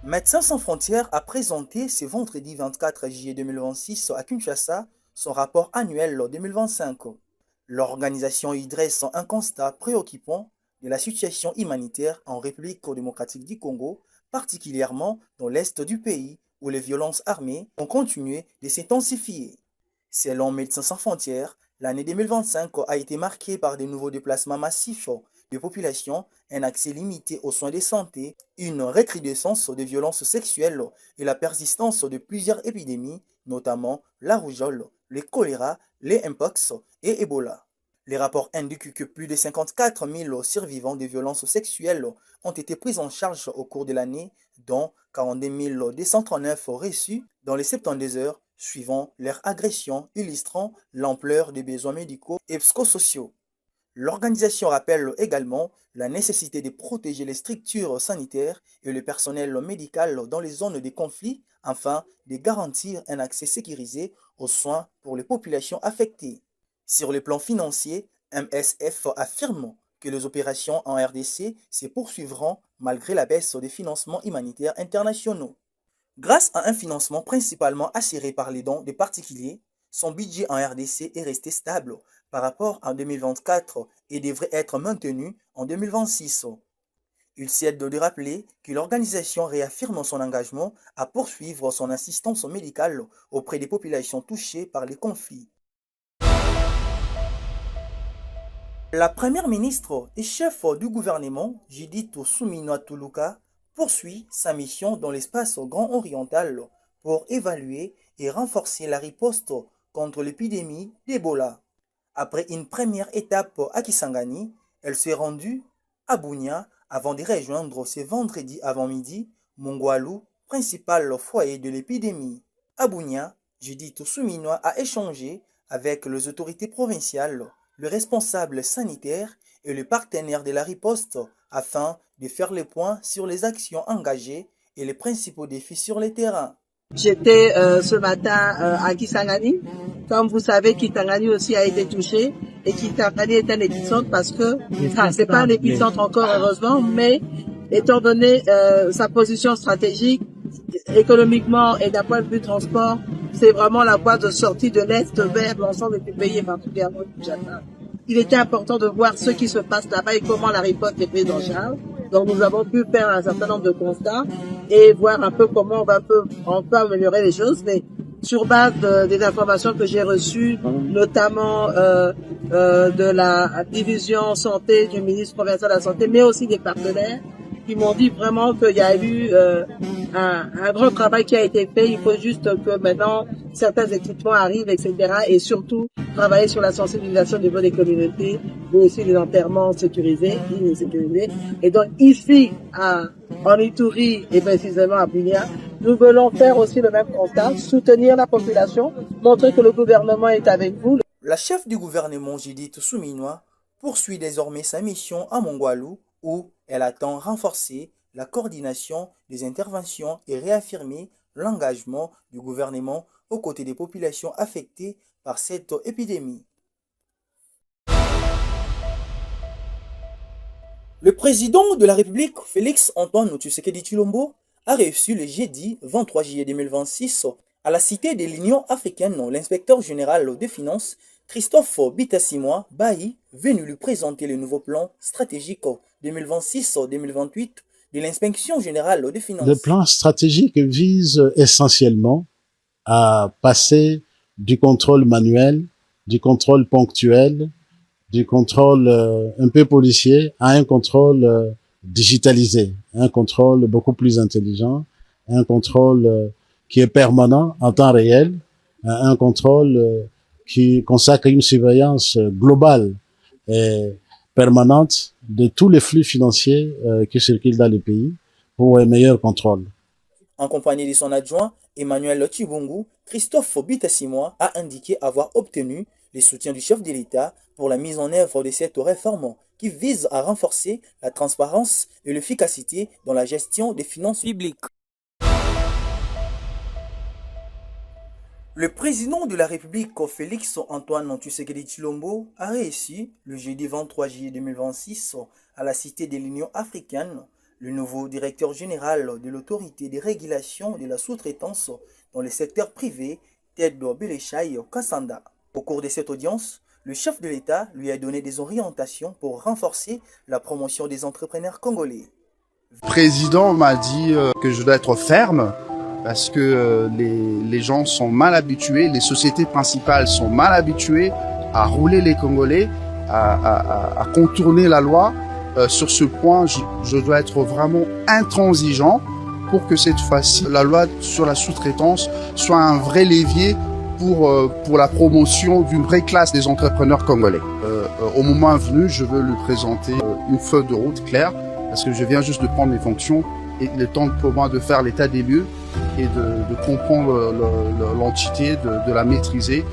Médecins sans frontières a présenté ce vendredi 24 juillet 2026 à Kinshasa son rapport annuel 2025. L'organisation y dresse un constat préoccupant de la situation humanitaire en République démocratique du Congo, particulièrement dans l'est du pays où les violences armées ont continué de s'intensifier. Selon Médecins sans frontières, l'année 2025 a été marquée par de nouveaux déplacements massifs de population, un accès limité aux soins de santé, une recrudescence de violences sexuelles et la persistance de plusieurs épidémies, notamment la rougeole, le choléra, les mpox et Ebola. Les rapports indiquent que plus de 54 000 survivants de violences sexuelles ont été pris en charge au cours de l'année, dont 42 239 reçus dans les 72 heures suivant leur agression, illustrant l'ampleur des besoins médicaux et psychosociaux. L'organisation rappelle également la nécessité de protéger les structures sanitaires et le personnel médical dans les zones de conflit afin de garantir un accès sécurisé aux soins pour les populations affectées. Sur le plan financier, MSF affirme que les opérations en RDC se poursuivront malgré la baisse des financements humanitaires internationaux. Grâce à un financement principalement assuré par les dons des particuliers, son budget en RDC est resté stable par rapport à 2024 et devrait être maintenu en 2026. Il s'aide de rappeler que l'organisation réaffirme son engagement à poursuivre son assistance médicale auprès des populations touchées par les conflits. La première ministre et chef du gouvernement, Judith Suminwa Tuluka, poursuit sa mission dans l'espace Grand Oriental pour évaluer et renforcer la riposte contre l'épidémie d'Ebola. Après une première étape à Kisangani, elle s'est rendue à Bunia avant de rejoindre ce vendredi avant-midi Mongwalu, principal foyer de l'épidémie. À Bunia, Judith Suminwa a échangé avec les autorités provinciales, le responsable sanitaire et le partenaire de la riposte afin de faire le point sur les actions engagées et les principaux défis sur le terrain. J'étais ce matin à Kisangani. Comme vous savez, Kisangani aussi a été touché et Kisangani est un épicentre parce que, c'est pas un épicentre encore heureusement, mais étant donné sa position stratégique, économiquement et d'un point de vue transport, c'est vraiment la voie de sortie de l'Est vers l'ensemble du pays et particulièrement du Kinshasa. Il était important de voir ce qui se passe là-bas et comment la riposte est prise en charge. Donc nous avons pu faire un certain nombre de constats et voir un peu comment on peut améliorer les choses. Mais sur base des informations que j'ai reçues, notamment de la division santé du ministre provincial de la Santé, mais aussi des partenaires, qui m'ont dit vraiment qu'il y a eu un grand travail qui a été fait. Il faut juste que maintenant certains équipements arrivent, etc. Et surtout travailler sur la sensibilisation au niveau des communautés, mais aussi des enterrements sécurisés, sécurisés. Et donc ici, en Ituri et précisément à Bunia, nous voulons faire aussi le même constat, soutenir la population, montrer que le gouvernement est avec vous. La chef du gouvernement, Judith Suminwa, poursuit désormais sa mission à Mongwalu, où elle attend renforcer la coordination des interventions et réaffirmer l'engagement du gouvernement aux côtés des populations affectées par cette épidémie. Le président de la République, Félix Antoine Tshisekedi Tshilombo, a reçu le jeudi 23 juillet 2026 à la Cité de l'Union africaine l'inspecteur général des finances, Christophe Bitassimwa Bailly, venu lui présenter le nouveau plan stratégique 2026-2028 de l'inspection générale des finances. Le plan stratégique vise essentiellement à passer du contrôle manuel, du contrôle ponctuel, du contrôle un peu policier à un contrôle digitalisé, un contrôle beaucoup plus intelligent, un contrôle qui est permanent en temps réel, un contrôle qui consacre une surveillance globale et permanente de tous les flux financiers qui circulent dans le pays pour un meilleur contrôle. En compagnie de son adjoint, Emmanuel Tshibungu, Christophe Bitassimwa a indiqué avoir obtenu le soutien du chef de l'État pour la mise en œuvre de cette réforme qui vise à renforcer la transparence et l'efficacité dans la gestion des finances publiques. Le président de la République, Félix Antoine Tshisekedi Tshilombo, a reçu le jeudi 23 juillet 2026 à la Cité de l'Union africaine Le nouveau directeur général de l'autorité des régulations de la sous-traitance dans le secteur privé, Tedo Belechai Kassanda. Au cours de cette audience, le chef de l'État lui a donné des orientations pour renforcer la promotion des entrepreneurs congolais. Le président m'a dit que je dois être ferme parce que les gens sont mal habitués, les sociétés principales sont mal habituées à rouler les Congolais, à contourner la loi. Sur ce point, je dois être vraiment intransigeant pour que cette fois-ci, la loi sur la sous-traitance soit un vrai levier pour la promotion d'une vraie classe des entrepreneurs congolais. Au moment venu, je veux lui présenter une feuille de route claire parce que je viens juste de prendre mes fonctions et le temps pour moi de faire l'état des lieux et de comprendre l'entité, de la maîtriser.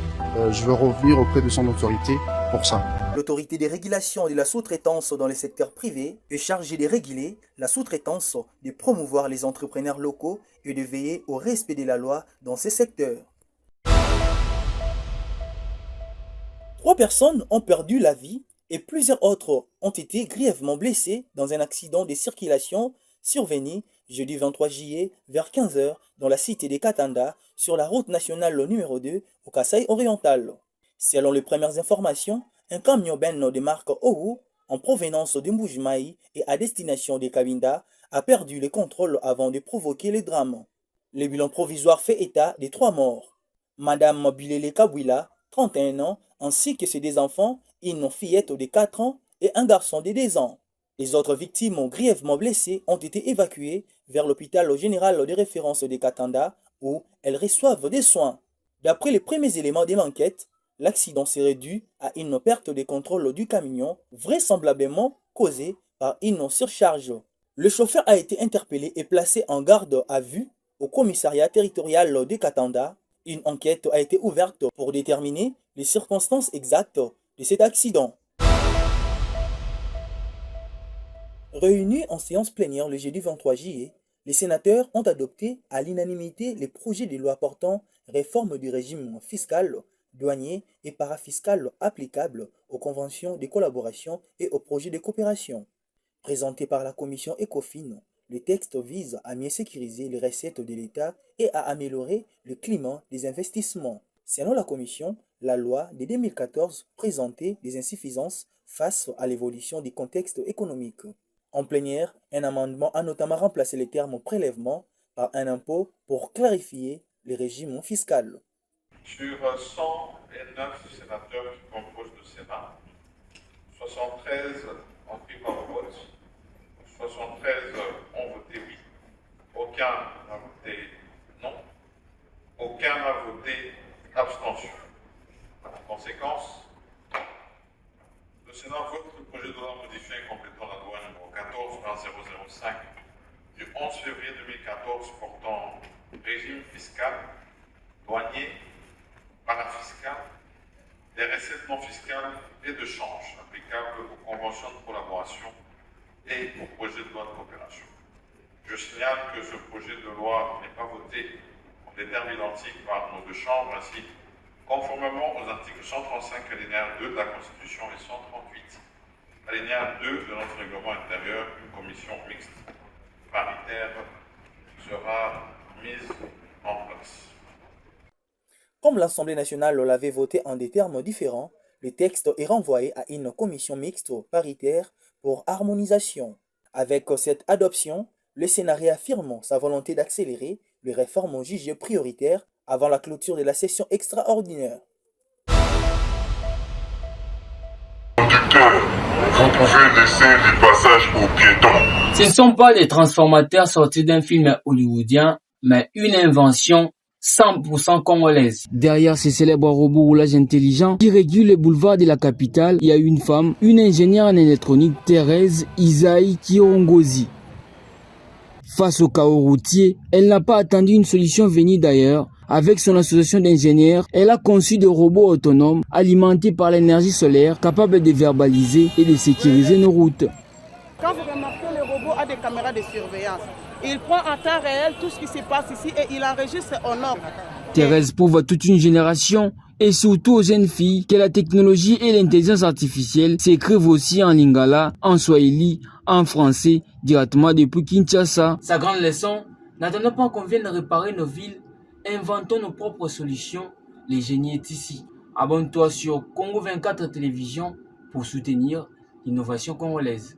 Je veux revenir auprès de son autorité pour ça. L'autorité des régulations de la sous-traitance dans le secteur privé est chargée de réguler la sous-traitance, de promouvoir les entrepreneurs locaux et de veiller au respect de la loi dans ces secteurs. 3 personnes ont perdu la vie et plusieurs autres ont été grièvement blessées dans un accident de circulation survenu jeudi 23 juillet vers 15 h dans la cité de Katanda sur la route nationale numéro 2 au Kasaï oriental. Selon les premières informations, un camion de marque Owu en provenance de Mbujimaï et à destination de Kabinda a perdu le contrôle avant de provoquer le drame. Le bilan provisoire fait état de 3 morts. Madame Bilele Kabwila, 31 ans, ainsi que ses 2 enfants, une fillette de 4 ans et un garçon de 2 ans. Les autres victimes grièvement blessées ont été évacuées vers l'hôpital général de référence de Katanda où elles reçoivent des soins. D'après les premiers éléments de l'enquête, l'accident serait dû à une perte de contrôle du camion, vraisemblablement causée par une surcharge. Le chauffeur a été interpellé et placé en garde à vue au commissariat territorial de Katanda. Une enquête a été ouverte pour déterminer les circonstances exactes de cet accident. Réunis en séance plénière le jeudi 23 juillet, les sénateurs ont adopté à l'unanimité les projets de loi portant réforme du régime fiscal, douanier et parafiscal applicables aux conventions de collaboration et aux projets de coopération. Présenté par la commission ECOFIN, le texte vise à mieux sécuriser les recettes de l'État et à améliorer le climat des investissements. Selon la commission, la loi de 2014 présentait des insuffisances face à l'évolution du contexte économique. En plénière, un amendement a notamment remplacé les termes prélèvement par un impôt pour clarifier le régime fiscal. Sur 109 sénateurs qui composent le Sénat, 73 ont pris part au vote, 73 ont voté oui, aucun n'a voté non, aucun n'a voté abstention. En conséquence, le Sénat vote le projet de loi modifiant et complétant la loi numéro 14/005 du 11 février 2014 portant régime fiscal, douanier, parafiscal, des recettes non fiscales et de change applicables aux conventions de collaboration et aux projets de loi de coopération. Je signale que ce projet de loi n'est pas voté en des termes identiques par nos 2 chambres, ainsi conformément aux articles 135 alinéa 2 de la Constitution et 138 alinéa 2 de notre règlement intérieur, une commission mixte paritaire sera mise en place. Comme l'Assemblée nationale l'avait voté en des termes différents, le texte est renvoyé à une commission mixte paritaire pour harmonisation. Avec cette adoption, le Sénat réaffirme sa volonté d'accélérer les réformes jugées prioritaires avant la clôture de la session extraordinaire. Conducteur, vous pouvez laisser les passages aux piétons. Ce ne sont pas des transformateurs sortis d'un film hollywoodien, mais une invention 100% congolaise. Derrière ce célèbre robot roulage intelligent qui régule les boulevards de la capitale, il y a une femme, une ingénieure en électronique, Thérèse Isaï Kirongozi. Face au chaos routier, elle n'a pas attendu une solution venue d'ailleurs. Avec son association d'ingénieurs, elle a conçu des robots autonomes alimentés par l'énergie solaire capables de verbaliser et de sécuriser nos routes. Quand vous remarquez, le robot a des caméras de surveillance. Il prend en temps réel tout ce qui se passe ici et il enregistre en ordre. Thérèse prouve à toute une génération et surtout aux jeunes filles que la technologie et l'intelligence artificielle s'écrivent aussi en lingala, en swahili, en français directement depuis Kinshasa. Sa grande leçon, n'attendons pas qu'on vienne réparer nos villes, inventons nos propres solutions, les génies est ici. Abonne-toi sur Congo 24 Télévision pour soutenir l'innovation congolaise.